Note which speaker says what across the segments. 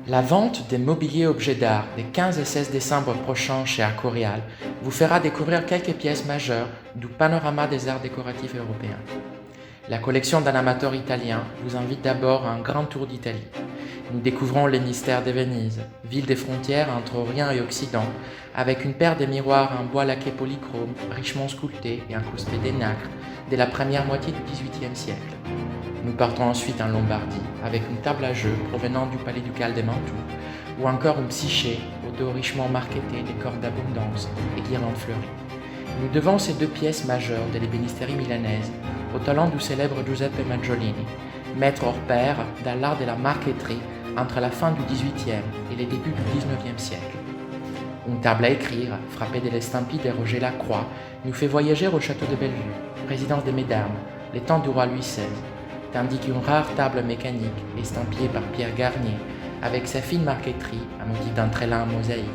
Speaker 1: La vente des mobiliers objets d'art des 15 et 16 décembre prochains chez Arcorial vous fera découvrir quelques pièces majeures du panorama des arts décoratifs européens. La collection d'un amateur italien vous invite d'abord à un grand tour d'Italie. Nous découvrons les mystères de Venise, ville des frontières entre Orient et Occident, avec une paire de miroirs en bois laqué polychrome, richement sculptés et incrustés des nacres, dès la première moitié du XVIIIe siècle. Nous partons ensuite en Lombardie, avec une table à jeu provenant du palais ducal de Mantoue, ou encore une psyché au dos richement marqueté des cordes d'abondance et guirlandes fleuries. Nous devons ces deux pièces majeures de l'ébénisterie milanaise au talent du célèbre Giuseppe Maggiolini, maître hors pair dans l'art de la marqueterie entre la fin du XVIIIe et les débuts du XIXe siècle. Une table à écrire, frappée de l'estampille de Roger Lacroix, nous fait voyager au château de Bellevue, résidence des Mesdames, les temps du roi Louis XVI, tandis qu'une rare table mécanique, estampillée par Pierre Garnier, avec sa fine marqueterie, à motif d'entrelacs en mosaïque,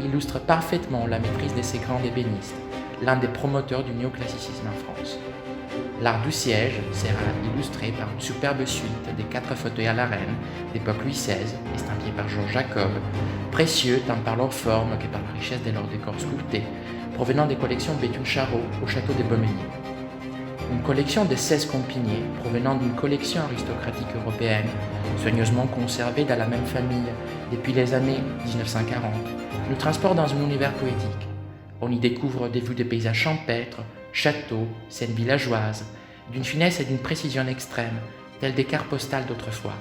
Speaker 1: illustre parfaitement la maîtrise de ces grands ébénistes, l'un des promoteurs du néoclassicisme en France. L'art du siège sera illustré par une superbe suite des 4 fauteuils à la reine d'époque Louis XVI, estampillés par Georges Jacob, précieux tant par leur forme que par la richesse de leurs décors sculptés, provenant des collections Béthune-Charot au château de Bomigny. Une collection de 16 compiniers provenant d'une collection aristocratique européenne, soigneusement conservée dans la même famille depuis les années 1940, nous transporte dans un univers poétique. On y découvre des vues de paysages champêtres, châteaux, scènes villageoises, d'une finesse et d'une précision extrême, telles des cartes postales d'autrefois.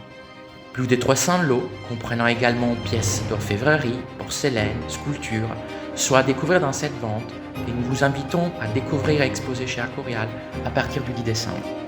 Speaker 1: Plus de 300 lots, comprenant également pièces d'orfèvrerie, porcelaine, sculptures, sont à découvrir dans cette vente et nous vous invitons à découvrir et exposer chez Arcorial à partir du 10 décembre.